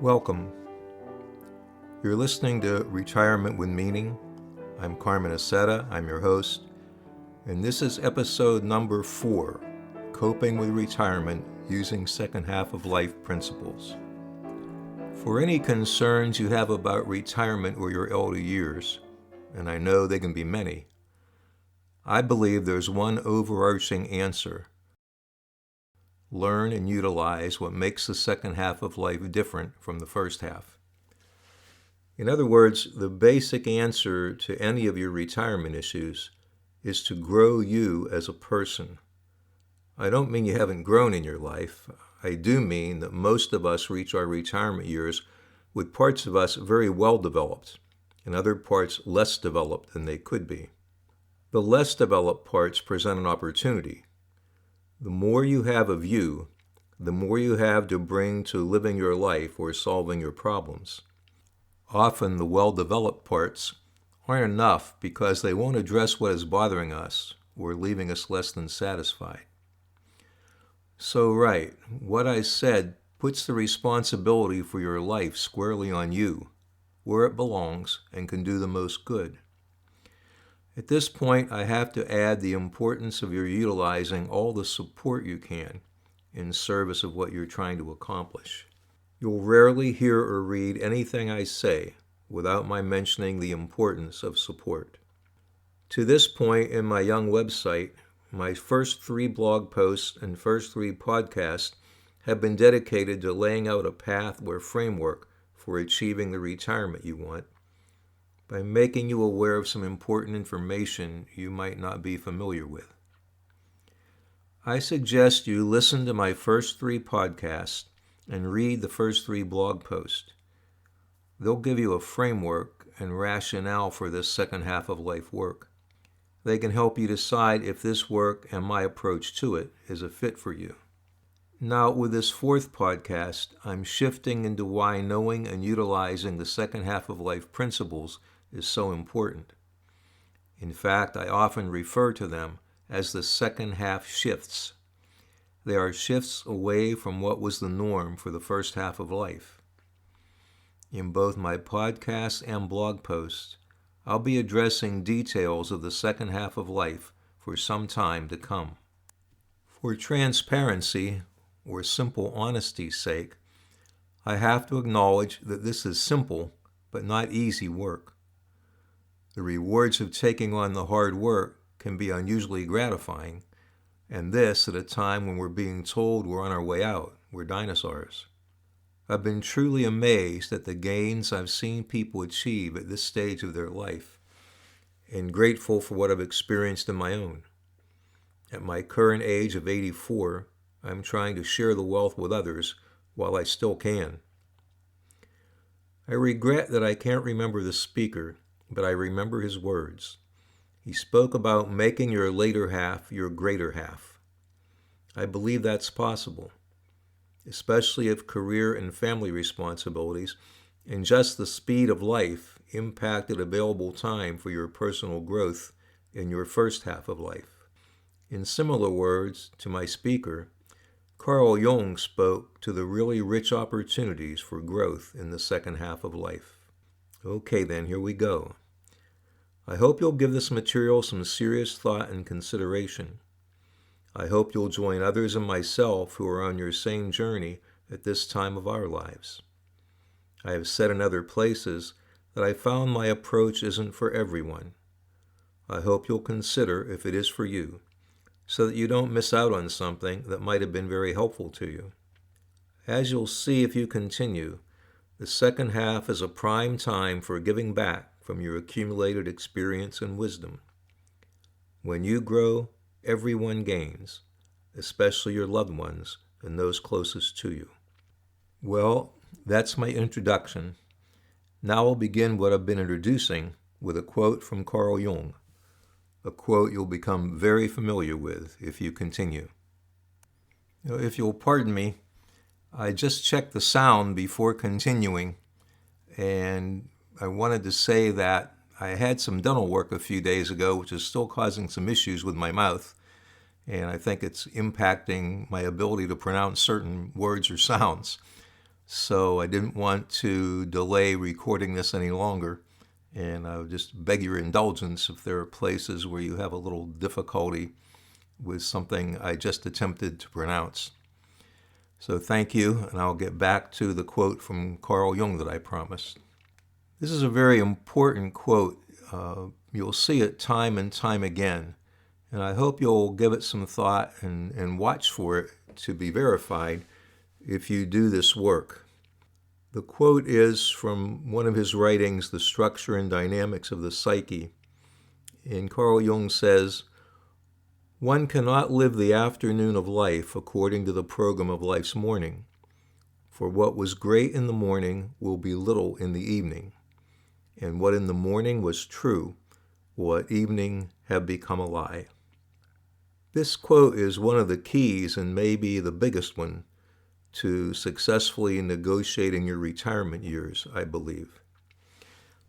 Welcome. You're listening to Retirement with Meaning. I'm Carmen Aceta, I'm your host, and this is episode number 4, Coping with Retirement Using Second Half of Life Principles. For any concerns you have about retirement or your elder years, and I know they can be many, I believe there's one overarching answer. Learn and utilize what makes the second half of life different from the first half. In other words, the basic answer to any of your retirement issues is to grow you as a person. I don't mean you haven't grown in your life. I do mean that most of us reach our retirement years with parts of us very well developed and other parts less developed than they could be. The less developed parts present an opportunity. The more you have of you, the more you have to bring to living your life or solving your problems. Often the well-developed parts aren't enough because they won't address what is bothering us or leaving us less than satisfied. So right, what I said puts the responsibility for your life squarely on you, where it belongs and can do the most good. At this point, I have to add the importance of your utilizing all the support you can in service of what you're trying to accomplish. You'll rarely hear or read anything I say without my mentioning the importance of support. To this point in my young website, my first 3 blog posts and first 3 podcasts have been dedicated to laying out a path or framework for achieving the retirement you want, by making you aware of some important information you might not be familiar with. I suggest you listen to my first 3 podcasts and read the first 3 blog posts. They'll give you a framework and rationale for this second half of life work. They can help you decide if this work and my approach to it is a fit for you. Now, with this 4th podcast, I'm shifting into why knowing and utilizing the second half of life principles is so important. In fact, I often refer to them as the second half shifts. They are shifts away from what was the norm for the first half of life. In both my podcasts and blog posts, I'll be addressing details of the second half of life for some time to come. For transparency, or simple honesty's sake, I have to acknowledge that this is simple but not easy work. The rewards of taking on the hard work can be unusually gratifying, and this at a time when we're being told we're on our way out, we're dinosaurs. I've been truly amazed at the gains I've seen people achieve at this stage of their life, and grateful for what I've experienced in my own. At my current age of 84, I'm trying to share the wealth with others while I still can. I regret that I can't remember the speaker, but I remember his words. He spoke about making your later half your greater half. I believe that's possible, especially if career and family responsibilities and just the speed of life impacted available time for your personal growth in your first half of life. In similar words to my speaker, Carl Jung spoke to the really rich opportunities for growth in the second half of life. Okay then, here we go. I hope you'll give this material some serious thought and consideration. I hope you'll join others and myself who are on your same journey at this time of our lives. I have said in other places that I found my approach isn't for everyone. I hope you'll consider if it is for you, so that you don't miss out on something that might have been very helpful to you. As you'll see if you continue, the second half is a prime time for giving back from your accumulated experience and wisdom. When you grow, everyone gains, especially your loved ones and those closest to you. Well, that's my introduction. Now I'll begin what I've been introducing with a quote from Carl Jung, a quote you'll become very familiar with if you continue. If you'll pardon me, I just checked the sound before continuing, and I wanted to say that I had some dental work a few days ago, which is still causing some issues with my mouth, and I think it's impacting my ability to pronounce certain words or sounds. So I didn't want to delay recording this any longer. And I would just beg your indulgence if there are places where you have a little difficulty with something I just attempted to pronounce. So thank you, and I'll get back to the quote from Carl Jung that I promised. This is a very important quote. You'll see it time and time again, and I hope you'll give it some thought and watch for it to be verified if you do this work. The quote is from one of his writings, The Structure and Dynamics of the Psyche. And Carl Jung says, "One cannot live the afternoon of life according to the program of life's morning, for what was great in the morning will be little in the evening, and what in the morning was true will at evening have become a lie." This quote is one of the keys, and maybe the biggest one, to successfully negotiating your retirement years, I believe,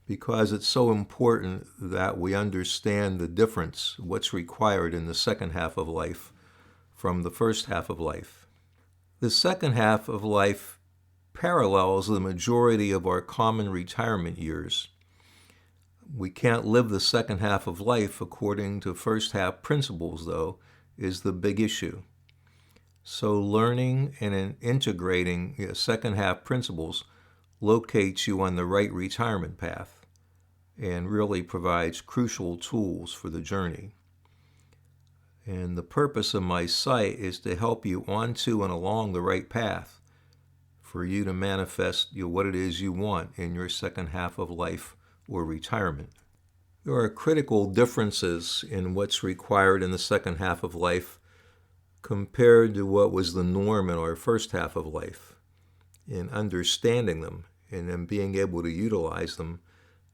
because it's so important that we understand the difference, what's required in the second half of life from the first half of life. The second half of life parallels the majority of our common retirement years. We can't live the second half of life according to first half principles, though, is the big issue. So learning and integrating second half principles locates you on the right retirement path and really provides crucial tools for the journey. And the purpose of my site is to help you onto and along the right path for you to manifest what it is you want in your second half of life or retirement. There are critical differences in what's required in the second half of life compared to what was the norm in our first half of life. In understanding them and then being able to utilize them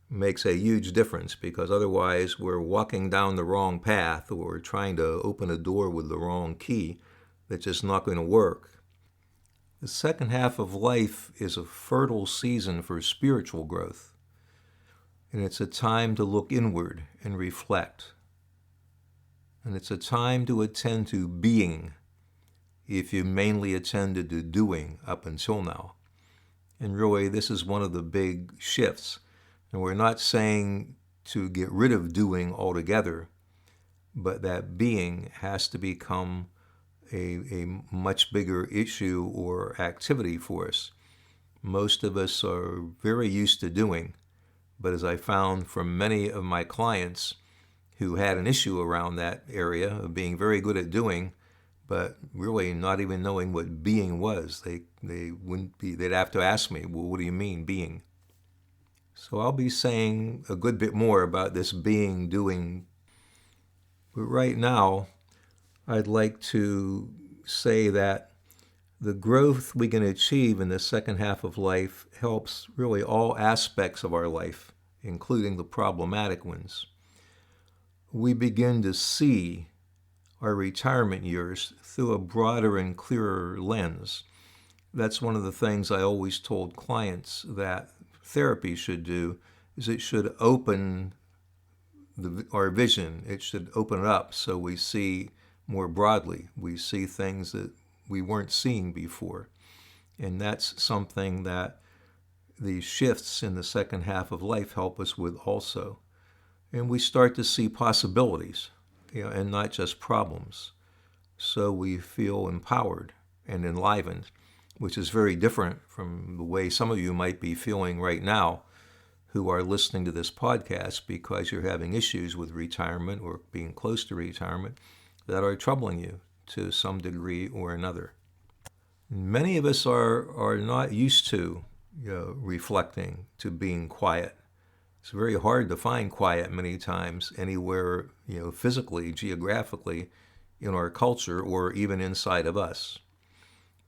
makes a huge difference, because otherwise we're walking down the wrong path or trying to open a door with the wrong key that's just not going to work. The second half of life is a fertile season for spiritual growth, and it's a time to look inward and reflect. And it's a time to attend to being, if you mainly attended to doing up until now. And really, this is one of the big shifts. And we're not saying to get rid of doing altogether, but that being has to become a much bigger issue or activity for us. Most of us are very used to doing, but as I found from many of my clients who had an issue around that area of being very good at doing, but really not even knowing what being was. They'd have to ask me, well, what do you mean being? So I'll be saying a good bit more about this being, doing. But right now, I'd like to say that the growth we can achieve in the second half of life helps really all aspects of our life, including the problematic ones. We begin to see our retirement years through a broader and clearer lens. That's one of the things I always told clients that therapy should do, is it should open our vision. It should open it up so we see more broadly. We see things that we weren't seeing before. And that's something that these shifts in the second half of life help us with also. And we start to see possibilities, and not just problems. So we feel empowered and enlivened, which is very different from the way some of you might be feeling right now who are listening to this podcast because you're having issues with retirement or being close to retirement that are troubling you to some degree or another. Many of us are not used to reflecting, to being quiet. It's very hard to find quiet many times anywhere, physically, geographically, in our culture or even inside of us.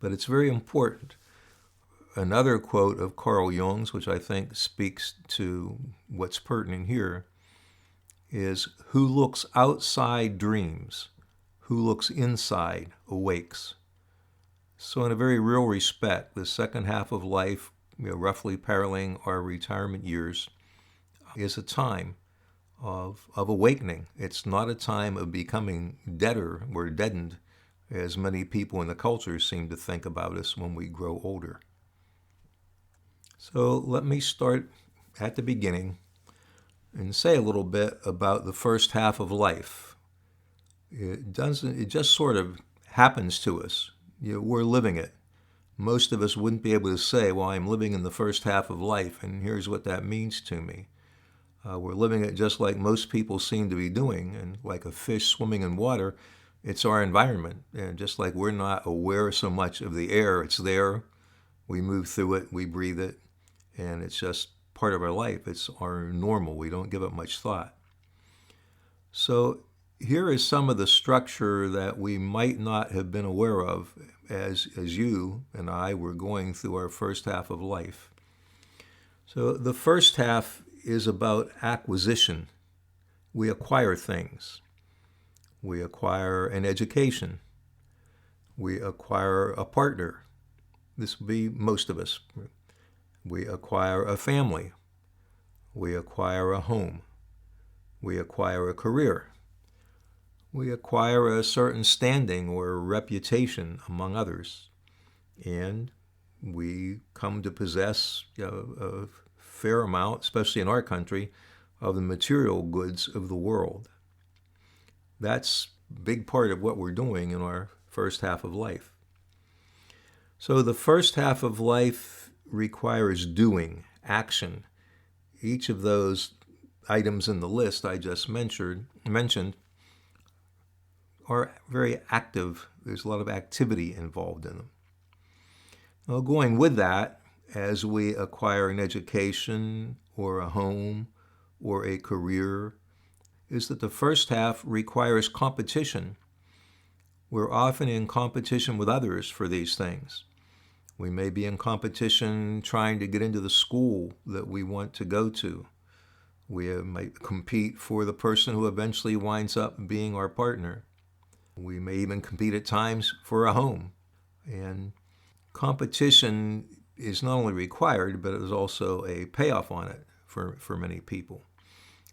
But it's very important. Another quote of Carl Jung's, which I think speaks to what's pertinent here, is, "Who looks outside dreams, who looks inside awakes." So in a very real respect, the second half of life, roughly paralleling our retirement years, is a time of awakening. It's not a time of becoming deader or deadened, as many people in the culture seem to think about us when we grow older. So let me start at the beginning and say a little bit about the first half of life. It just sort of happens to us. We're living it. Most of us wouldn't be able to say, well, I'm living in the first half of life, and here's what that means to me. We're living it just like most people seem to be doing, and like a fish swimming in water, it's our environment. And just like we're not aware so much of the air, it's there. We move through it, we breathe it, and it's just part of our life. It's our normal. We don't give it much thought. So here is some of the structure that we might not have been aware of as you and I were going through our first half of life. So the first half is about acquisition. We acquire things. We acquire an education. We acquire a partner. This would be most of us. We acquire a family. We acquire a home. We acquire a career. We acquire a certain standing or reputation among others. And we come to possess a fair amount, especially in our country, of the material goods of the world. That's a big part of what we're doing in our first half of life. So the first half of life requires doing, action. Each of those items in the list I just mentioned are very active. There's a lot of activity involved in them. Well, going with that, as we acquire an education or a home or a career, is that the first half requires competition. We're often in competition with others for these things. We may be in competition trying to get into the school that we want to go to. We might compete for the person who eventually winds up being our partner. We may even compete at times for a home. And competition is not only required, but there's also a payoff on it for many people.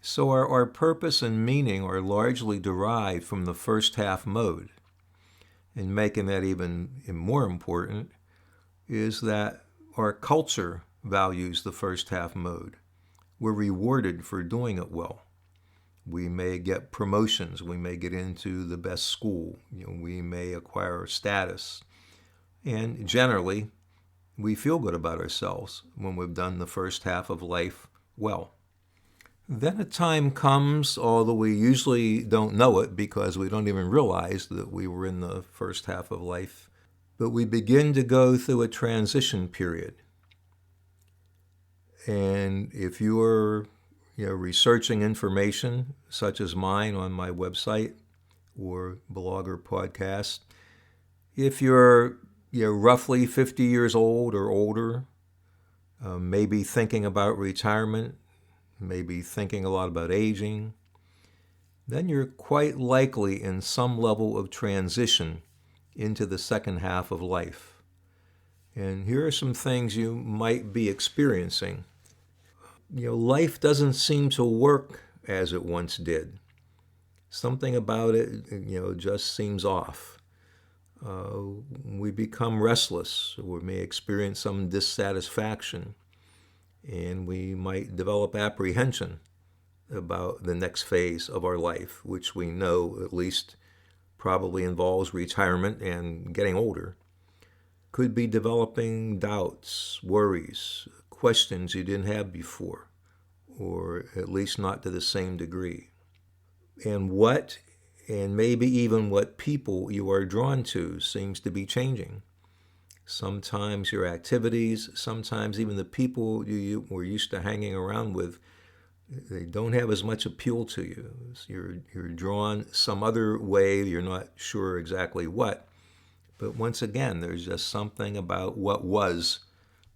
So our purpose and meaning are largely derived from the first half mode. And making that even more important is that our culture values the first half mode. We're rewarded for doing it well. We may get promotions. We may get into the best school. We may acquire status. And generally, we feel good about ourselves when we've done the first half of life well. Then a time comes, although we usually don't know it because we don't even realize that we were in the first half of life, but we begin to go through a transition period. And if you're researching information such as mine on my website or blog or podcast, if you're roughly 50 years old or older, maybe thinking about retirement, maybe thinking a lot about aging, then you're quite likely in some level of transition into the second half of life. And here are some things you might be experiencing. Life doesn't seem to work as it once did. Something about it, just seems off. We become restless, or we may experience some dissatisfaction, and we might develop apprehension about the next phase of our life, which we know at least probably involves retirement and getting older. Could be developing doubts, worries, questions you didn't have before, or at least not to the same degree. And maybe even what people you are drawn to seems to be changing. Sometimes your activities, sometimes even the people you were used to hanging around with, they don't have as much appeal to you. You're drawn some other way, you're not sure exactly what. But once again, there's just something about what was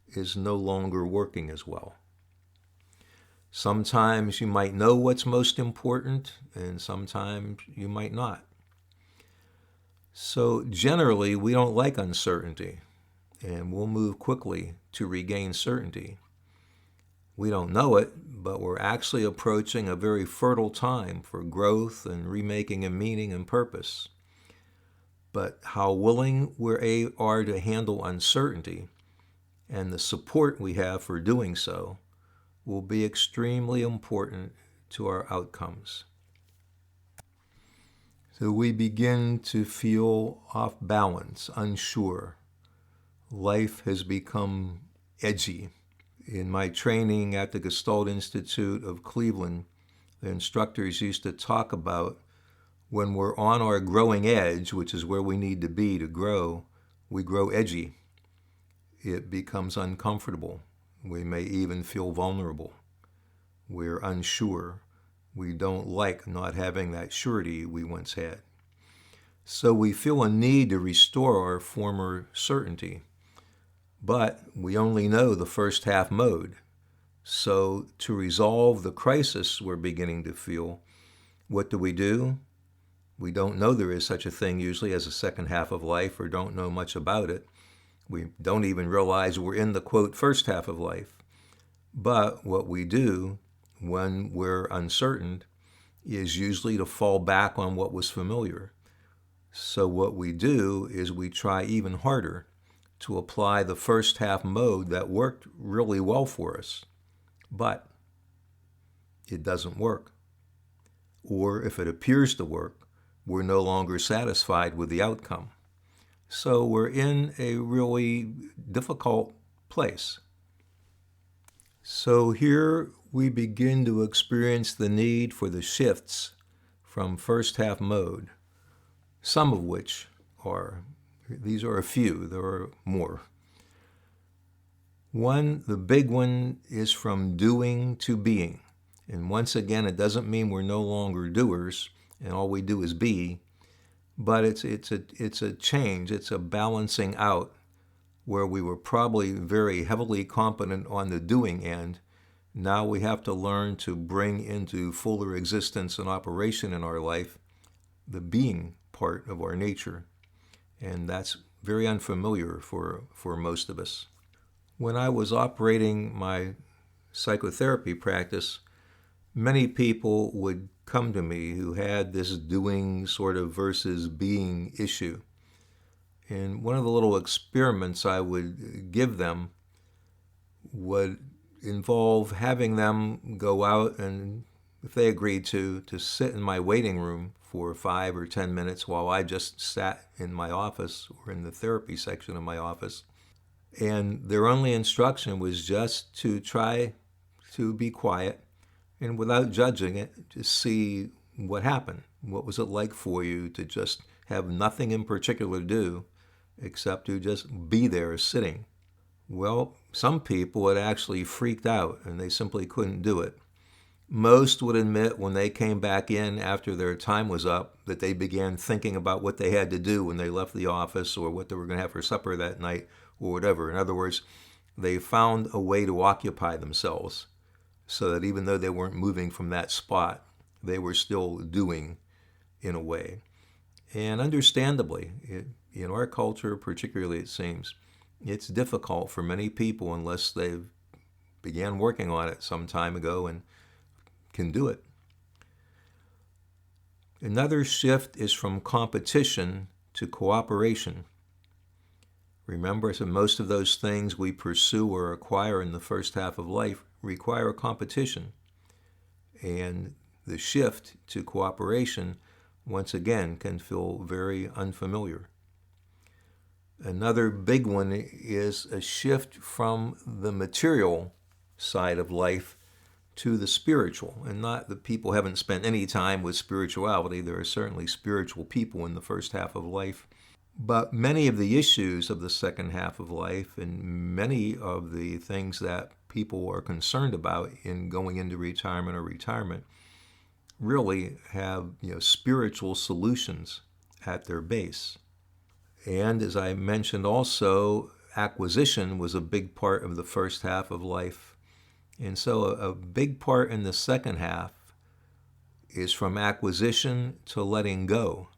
is no longer working as well. Sometimes you might know what's most important, and sometimes you might not. So generally, we don't like uncertainty, and we'll move quickly to regain certainty. We don't know it, but we're actually approaching a very fertile time for growth and remaking a meaning and purpose. But how willing we are to handle uncertainty and the support we have for doing so will be extremely important to our outcomes. So we begin to feel off balance, unsure. Life has become edgy. In my training at the Gestalt Institute of Cleveland, the instructors used to talk about when we're on our growing edge, which is where we need to be to grow, we grow edgy. It becomes uncomfortable. We may even feel vulnerable. We're unsure. We don't like not having that surety we once had. So we feel a need to restore our former certainty. But we only know the first half mode. So to resolve the crisis we're beginning to feel, what do? We don't know there is such a thing usually as a second half of life, or don't know much about it. We don't even realize we're in the, quote, first half of life. But what we do when we're uncertain is usually to fall back on what was familiar. So what we do is we try even harder to apply the first half mode that worked really well for us, but it doesn't work. Or if it appears to work, we're no longer satisfied with the outcome. So we're in a really difficult place. So here we begin to experience the need for the shifts from first half mode, some of which are, these are a few, there are more. One, the big one, is from doing to being. And once again, it doesn't mean we're no longer doers and all we do is be, but it's a change, it's a balancing out where we were probably very heavily competent on the doing end. Now we have to learn to bring into fuller existence and operation in our life the being part of our nature. And that's very unfamiliar for most of us. When I was operating my psychotherapy practice, many people would come to me who had this doing sort of versus being issue. And one of the little experiments I would give them would involve having them go out and, if they agreed to sit in my waiting room for 5 or 10 minutes while I just sat in my office or in the therapy section of my office. And their only instruction was just to try to be quiet and without judging it, just see what happened. What was it like for you to just have nothing in particular to do except to just be there sitting? Well, some people had actually freaked out and they simply couldn't do it. Most would admit when they came back in after their time was up that they began thinking about what they had to do when they left the office or what they were going to have for supper that night or whatever. In other words, they found a way to occupy themselves so that even though they weren't moving from that spot, they were still doing in a way. And understandably, in our culture particularly, it seems, it's difficult for many people unless they've began working on it some time ago and can do it. Another shift is from competition to cooperation. Remember, so most of those things we pursue or acquire in the first half of life require competition. And the shift to cooperation, once again, can feel very unfamiliar. Another big one is a shift from the material side of life to the spiritual. And not that people haven't spent any time with spirituality. There are certainly spiritual people in the first half of life. But many of the issues of the second half of life and many of the things that people are concerned about in going into retirement or retirement really have, spiritual solutions at their base. And as I mentioned also, acquisition was a big part of the first half of life. And so a big part in the second half is from acquisition to letting go.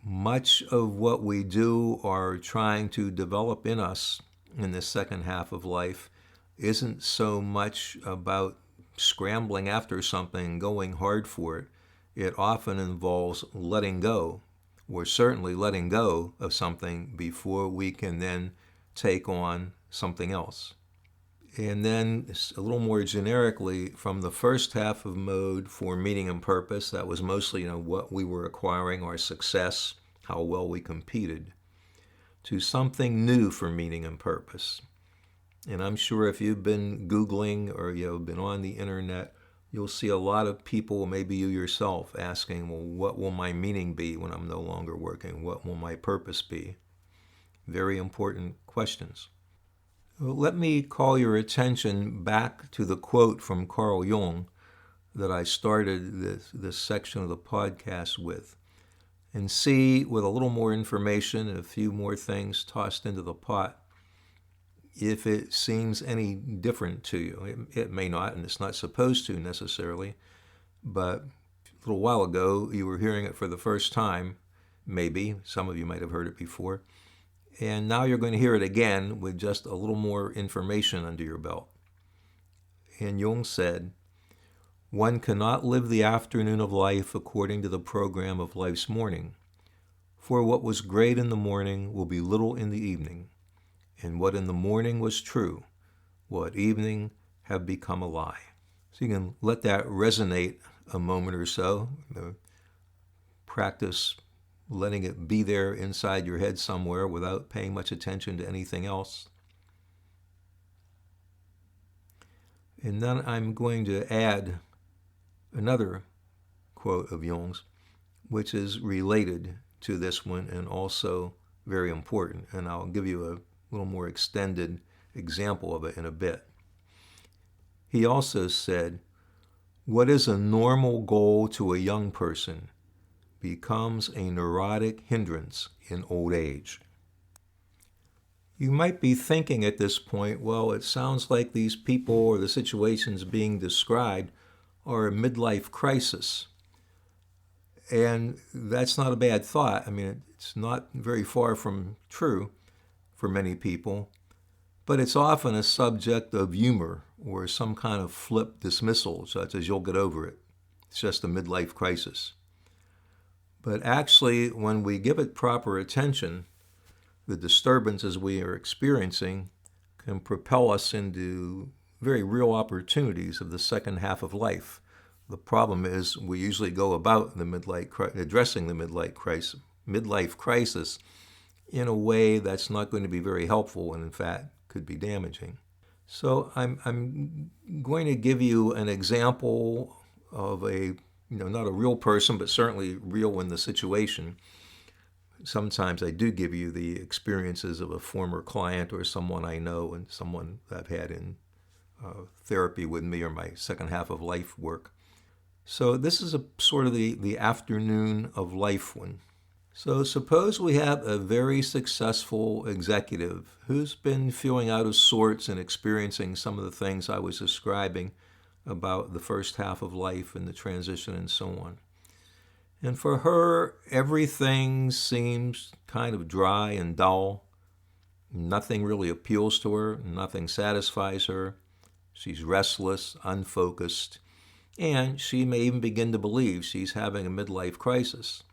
Much of what we do or trying to develop in us in the second half of life isn't so much about scrambling after something, going hard for it. It often involves letting go. We're certainly letting go of something before we can then take on something else. And then a little more generically, from the first half of mode for meaning and purpose, that was mostly what we were acquiring, our success, how well we competed, to something new for meaning and purpose. And I'm sure if you've been Googling or been on the internet, you'll see a lot of people, maybe you yourself, asking, well, what will my meaning be when I'm no longer working? What will my purpose be? Very important questions. Let me call your attention back to the quote from Carl Jung that I started this section of the podcast with, and see, with a little more information and a few more things tossed into the pot, if it seems any different to you. It may not, and it's not supposed to necessarily, but a little while ago you were hearing it for the first time, maybe. Some of you might have heard it before. And now you're going to hear it again with just a little more information under your belt. And Jung said, "One cannot live the afternoon of life according to the program of life's morning. For what was great in the morning will be little in the evening. And what in the morning was true, will at evening have become a lie." So you can let that resonate a moment or so. Practice letting it be there inside your head somewhere without paying much attention to anything else. And then I'm going to add another quote of Jung's, which is related to this one and also very important. And I'll give you a little more extended example of it in a bit. He also said, "What is a normal goal to a young person becomes a neurotic hindrance in old age." You might be thinking at this point, well, it sounds like these people or the situations being described are a midlife crisis. And that's not a bad thought. I mean, it's not very far from true for many people, but it's often a subject of humor or some kind of flip dismissal, such as "you'll get over it. It's just a midlife crisis." But actually, when we give it proper attention, the disturbances we are experiencing can propel us into very real opportunities of the second half of life. The problem is we usually go about addressing the midlife crisis in a way that's not going to be very helpful and, in fact, could be damaging. So I'm going to give you an example of not a real person, but certainly real in the situation. Sometimes I do give you the experiences of a former client or someone I know and someone I've had in therapy with me or my second half of life work. So this is a sort of the afternoon of life one. So suppose we have a very successful executive who's been feeling out of sorts and experiencing some of the things I was describing about the first half of life and the transition and so on. And for her, everything seems kind of dry and dull. Nothing really appeals to her. Nothing satisfies her. She's restless, unfocused, and she may even begin to believe she's having a midlife crisis.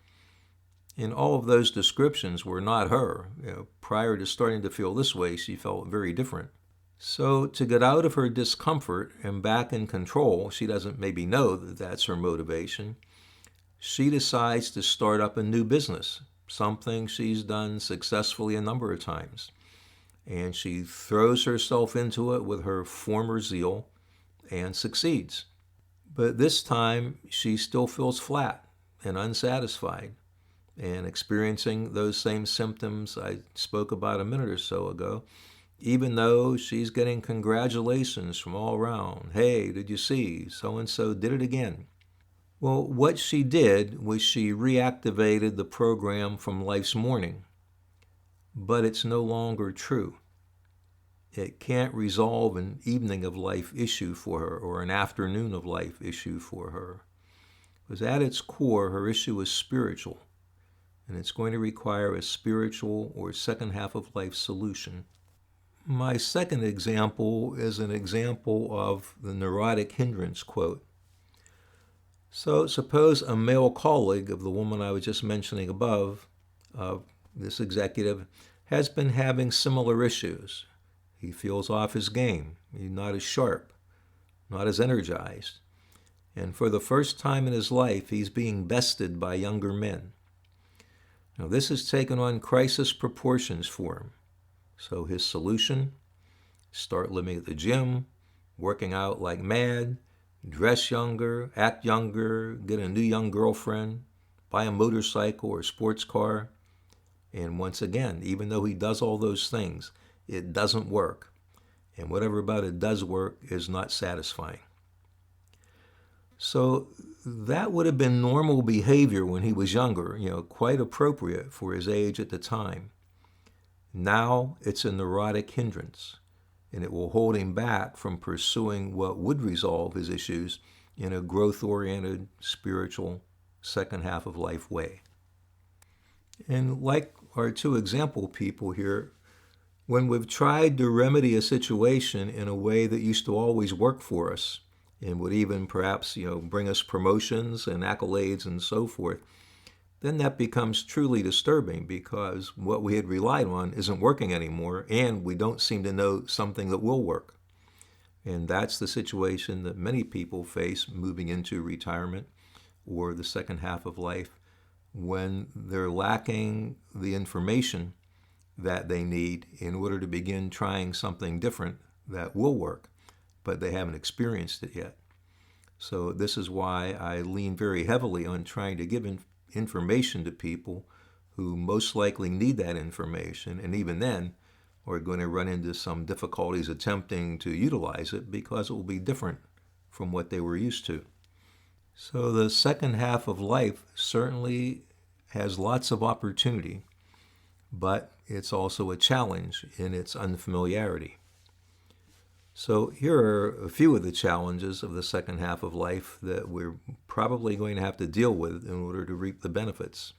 And all of those descriptions were not her. Prior to starting to feel this way, she felt very different. So to get out of her discomfort and back in control, she doesn't maybe know that that's her motivation. She decides to start up a new business, something she's done successfully a number of times. And she throws herself into it with her former zeal and succeeds. But this time, she still feels flat and unsatisfied and experiencing those same symptoms I spoke about a minute or so ago, even though she's getting congratulations from all around. "Hey, did you see? So-and-so did it again." Well, what she did was she reactivated the program from life's morning, but it's no longer true. It can't resolve an evening of life issue for her or an afternoon of life issue for her. Because at its core, her issue is spiritual, and it's going to require a spiritual or second half of life solution. My second example is an example of the neurotic hindrance quote. So suppose a male colleague of the woman I was just mentioning above, this executive, has been having similar issues. He feels off his game. He's not as sharp, not as energized. And for the first time in his life, he's being bested by younger men. Now, this has taken on crisis proportions for him. So his solution: start living at the gym, working out like mad, dress younger, act younger, get a new young girlfriend, buy a motorcycle or sports car. And once again, even though he does all those things, it doesn't work. And whatever about it does work is not satisfying. So that would have been normal behavior when he was younger, quite appropriate for his age at the time. Now it's a neurotic hindrance, and it will hold him back from pursuing what would resolve his issues in a growth-oriented, spiritual, second half of life way. And like our two example people here, when we've tried to remedy a situation in a way that used to always work for us, and would even perhaps, bring us promotions and accolades and so forth, then that becomes truly disturbing because what we had relied on isn't working anymore, and we don't seem to know something that will work. And that's the situation that many people face moving into retirement or the second half of life, when they're lacking the information that they need in order to begin trying something different that will work, but they haven't experienced it yet. So this is why I lean very heavily on trying to give information to people who most likely need that information, and even then are going to run into some difficulties attempting to utilize it because it will be different from what they were used to. So the second half of life certainly has lots of opportunity, but it's also a challenge in its unfamiliarity. So here are a few of the challenges of the second half of life that we're probably going to have to deal with in order to reap the benefits.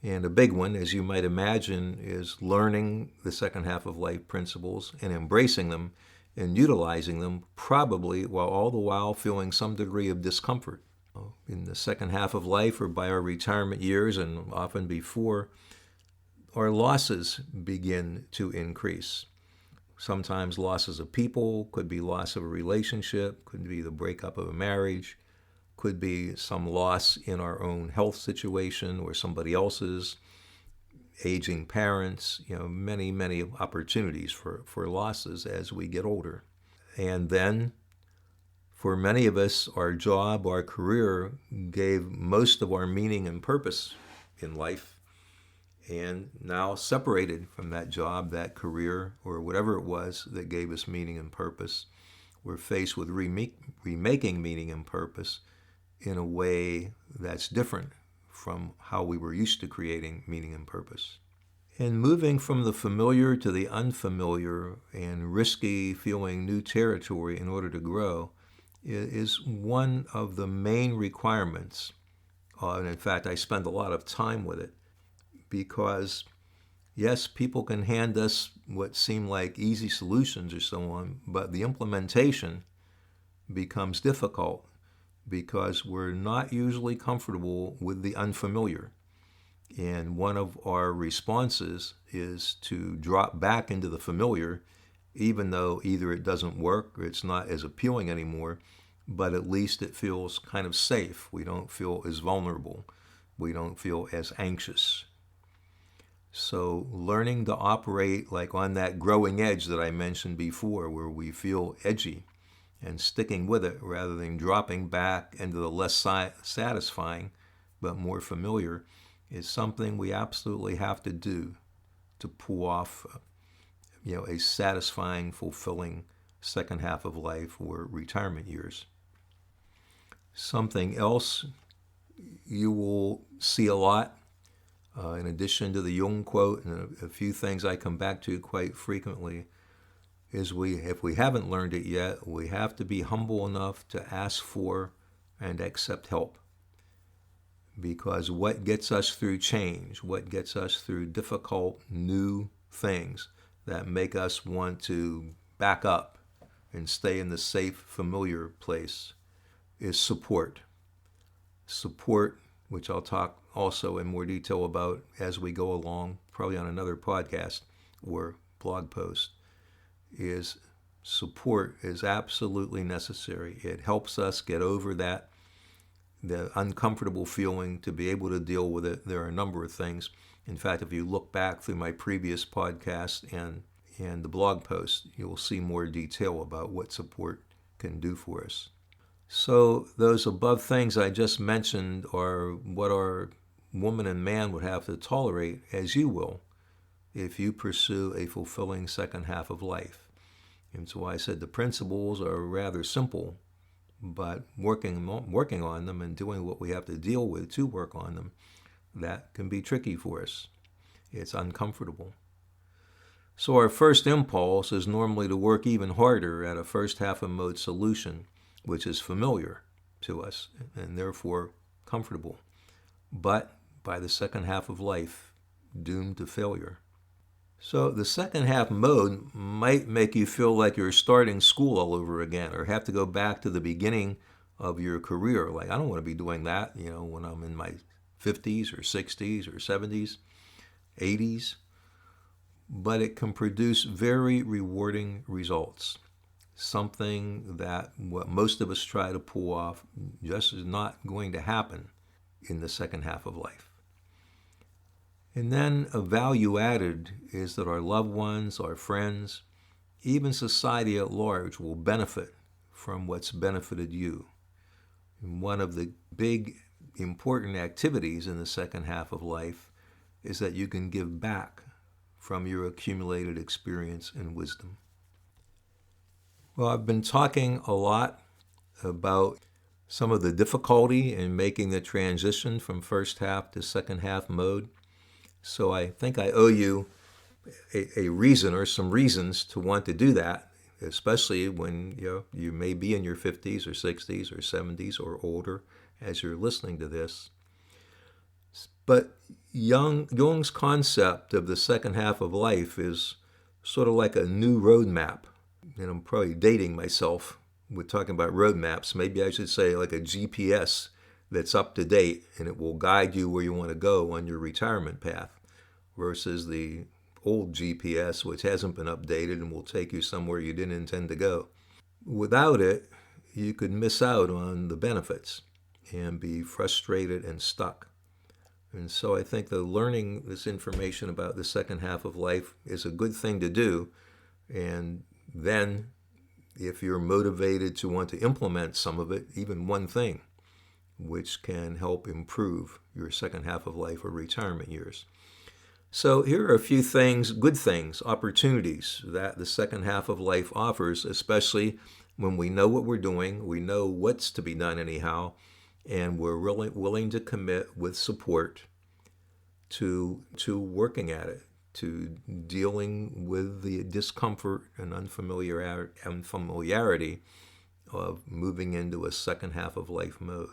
And a big one, as you might imagine, is learning the second half of life principles and embracing them and utilizing them, probably all the while feeling some degree of discomfort. In the second half of life, or by our retirement years and often before, our losses begin to increase. Sometimes losses of people, could be loss of a relationship, could be the breakup of a marriage, could be some loss in our own health situation or somebody else's, aging parents, many, many opportunities for losses as we get older. And then for many of us, our job, our career gave most of our meaning and purpose in life. And now separated from that job, that career, or whatever it was that gave us meaning and purpose, we're faced with remaking meaning and purpose in a way that's different from how we were used to creating meaning and purpose. And moving from the familiar to the unfamiliar and risky feeling new territory in order to grow is one of the main requirements. And in fact, I spend a lot of time with it. Because, yes, people can hand us what seem like easy solutions or so on, but the implementation becomes difficult because we're not usually comfortable with the unfamiliar. And one of our responses is to drop back into the familiar, even though either it doesn't work or it's not as appealing anymore, but at least it feels kind of safe. We don't feel as vulnerable. We don't feel as anxious. So learning to operate like on that growing edge that I mentioned before, where we feel edgy, and sticking with it rather than dropping back into the less satisfying but more familiar, is something we absolutely have to do to pull off a satisfying, fulfilling second half of life or retirement years. Something else you will see a lot, in addition to the Jung quote and a few things I come back to quite frequently, is if we haven't learned it yet, we have to be humble enough to ask for and accept help. Because what gets us through change, what gets us through difficult new things that make us want to back up and stay in the safe, familiar place, is support. Support, which I'll talk also in more detail about as we go along, probably on another podcast or blog post. is support is absolutely necessary. It helps us get over the uncomfortable feeling, to be able to deal with it. There are a number of things. In fact, if you look back through my previous podcast and the blog post, you will see more detail about what support can do for us. So those above things I just mentioned are what our woman and man would have to tolerate, as you will, if you pursue a fulfilling second half of life. And so I said the principles are rather simple, but working on them and doing what we have to deal with to work on them, that can be tricky for us. It's uncomfortable. So our first impulse is normally to work even harder at a first half of mode solution, which is familiar to us and therefore comfortable, but by the second half of life, doomed to failure. So the second half mode might make you feel like you're starting school all over again, or have to go back to the beginning of your career. Like, I don't want to be doing that, when I'm in my 50s or 60s or 70s, 80s. But it can produce very rewarding results. Something that what most of us try to pull off just is not going to happen in the second half of life. And then a value added is that our loved ones, our friends, even society at large will benefit from what's benefited you. And one of the big important activities in the second half of life is that you can give back from your accumulated experience and wisdom. Well, I've been talking a lot about some of the difficulty in making the transition from first half to second half mode. So I think I owe you a reason or some reasons to want to do that, especially when you may be in your 50s or 60s or 70s or older as you're listening to this. But Jung's concept of the second half of life is sort of like a new roadmap. And I'm probably dating myself with talking about roadmaps. Maybe I should say like a GPS that's up to date, and it will guide you where you want to go on your retirement path, versus the old GPS, which hasn't been updated and will take you somewhere you didn't intend to go. Without it, you could miss out on the benefits and be frustrated and stuck. And so I think that learning this information about the second half of life is a good thing to do. And then if you're motivated to want to implement some of it, even one thing, which can help improve your second half of life or retirement years. So here are a few things, good things, opportunities that the second half of life offers, especially when we know what we're doing, we know what's to be done anyhow, and we're really willing to commit with support to working at it, to dealing with the discomfort and unfamiliarity of moving into a second half of life mode.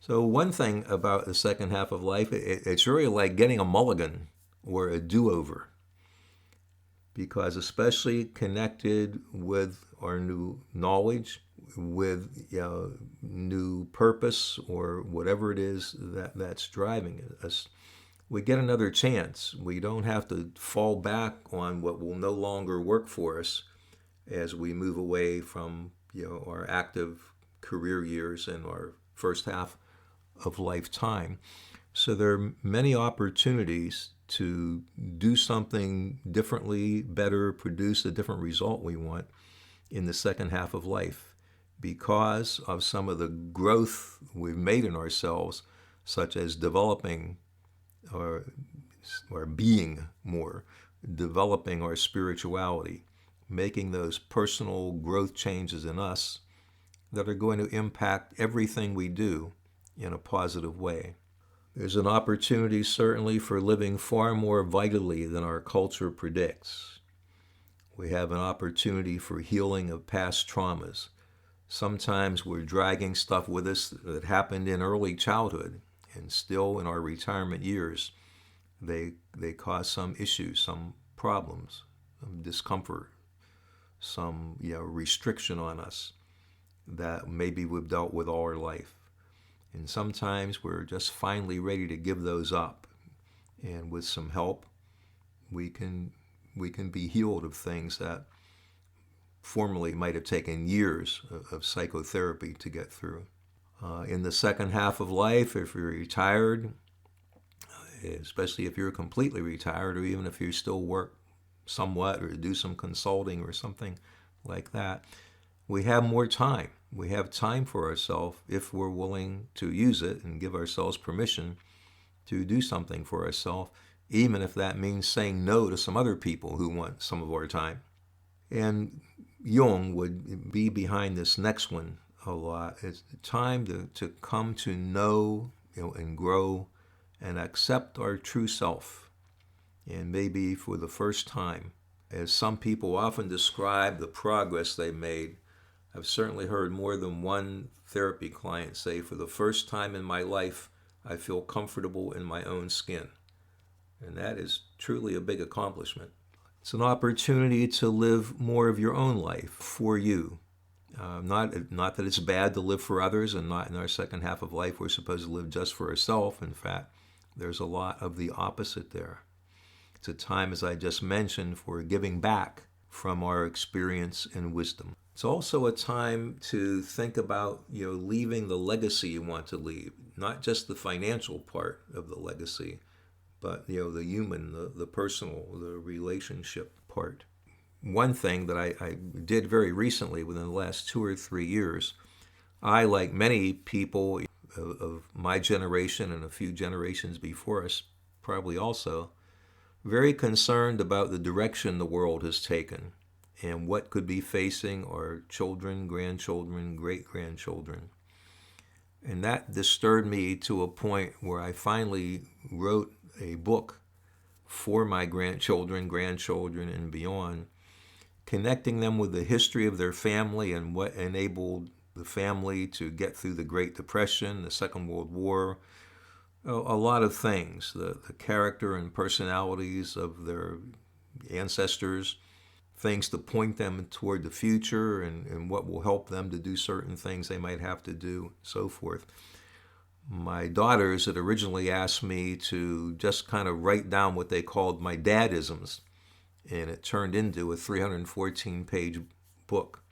So one thing about the second half of life, it's really like getting a mulligan or a do-over, because especially connected with our new knowledge, with new purpose or whatever it is that's driving us, we get another chance. We don't have to fall back on what will no longer work for us as we move away from our active career years and our first half of lifetime. So there are many opportunities to do something differently, better, produce a different result we want in the second half of life because of some of the growth we've made in ourselves, such as developing or being more, developing our spirituality, making those personal growth changes in us that are going to impact everything we do in a positive way. There's an opportunity certainly for living far more vitally than our culture predicts. We have an opportunity for healing of past traumas. Sometimes we're dragging stuff with us that happened in early childhood, and still in our retirement years, they cause some issues, some problems, some discomfort, some restriction on us that maybe we've dealt with all our life. And sometimes we're just finally ready to give those up. And with some help, we can we can be healed of things that formerly might have taken years of psychotherapy to get through. In the second half of life, if you're retired, especially if you're completely retired, or even if you still work somewhat or do some consulting or something like that, we have more time. We have time for ourselves if we're willing to use it and give ourselves permission to do something for ourselves, even if that means saying no to some other people who want some of our time. And Jung would be behind this next one a lot. It's time to come to know, and grow and accept our true self. And maybe for the first time, as some people often describe the progress they made, I've certainly heard more than one therapy client say, for the first time in my life, I feel comfortable in my own skin. And that is truly a big accomplishment. It's an opportunity to live more of your own life for you. Not that it's bad to live for others, and not in our second half of life we're supposed to live just for ourselves. In fact, there's a lot of the opposite there. It's a time, as I just mentioned, for giving back from our experience and wisdom. It's also a time to think about, leaving the legacy you want to leave, not just the financial part of the legacy, but, the human, the personal, the relationship part. One thing that I did very recently, within the last 2 or 3 years, I, like many people of my generation and a few generations before us, probably also, very concerned about the direction the world has taken and what could be facing our children, grandchildren, great-grandchildren. And that disturbed me to a point where I finally wrote a book for my grandchildren, and beyond, connecting them with the history of their family and what enabled the family to get through the Great Depression, the Second World War, a lot of things, the character and personalities of their ancestors, things to point them toward the future and what will help them to do certain things they might have to do, so forth. My daughters had originally asked me to just kind of write down what they called my dadisms, and it turned into a 314-page book,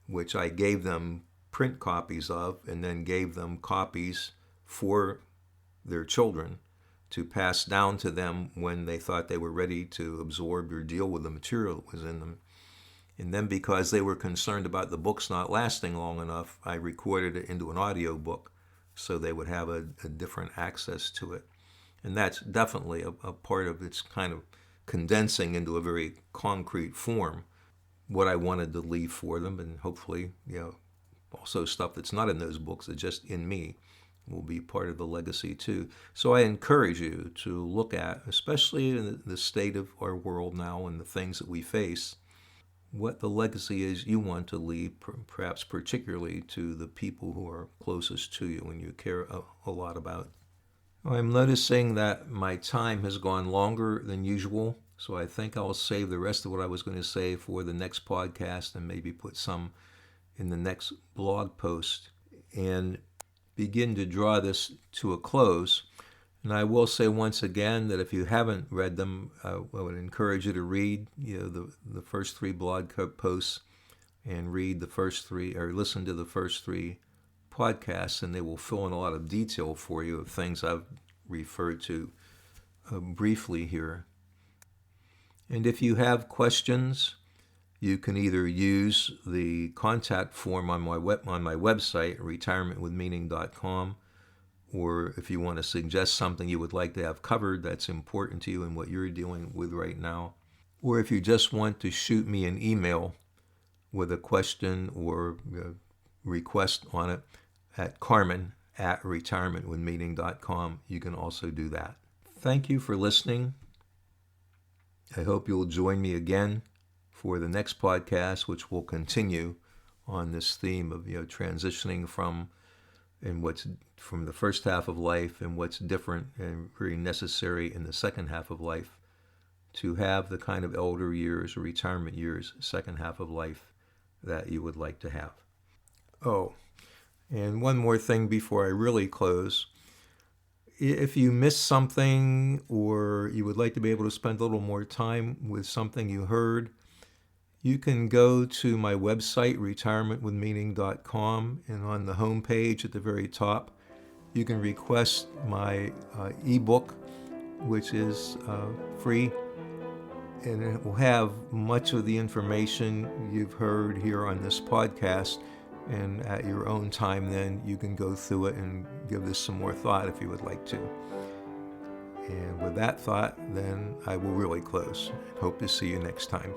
which I gave them print copies of, and then gave them copies for their children to pass down to them when they thought they were ready to absorb or deal with the material that was in them. And then, because they were concerned about the books not lasting long enough, I recorded it into an audio book so they would have a different access to it. And that's definitely a part of its kind of condensing into a very concrete form what I wanted to leave for them, and hopefully, also stuff that's not in those books, that's just in me, will be part of the legacy too. So I encourage you to look at, especially in the state of our world now and the things that we face, what the legacy is you want to leave, perhaps particularly to the people who are closest to you and you care a lot about. I'm noticing that my time has gone longer than usual, so I think I'll save the rest of what I was going to say for the next podcast and maybe put some in the next blog post and begin to draw this to a close. And I will say once again that if you haven't read them, I would encourage you to read the first 3 blog posts and read the first 3, or listen to the first 3 podcasts, and they will fill in a lot of detail for you of things I've referred to briefly here. And if you have questions, you can either use the contact form on my website, retirementwithmeaning.com, or if you want to suggest something you would like to have covered that's important to you and what you're dealing with right now, or if you just want to shoot me an email with a question or request on it at carmen@retirementwithmeaning.com, you can also do that. Thank you for listening. I hope you'll join me again for the next podcast, which will continue on this theme of transitioning from the first half of life and what's different and very necessary in the second half of life to have the kind of elder years or retirement years, second half of life, that you would like to have. Oh, and one more thing before I really close. If you missed something or you would like to be able to spend a little more time with something you heard, you can go to my website, retirementwithmeaning.com, and on the home page at the very top, you can request my ebook, which is free, and it will have much of the information you've heard here on this podcast. And at your own time, then you can go through it and give this some more thought if you would like to. And with that thought, then I will really close. Hope to see you next time.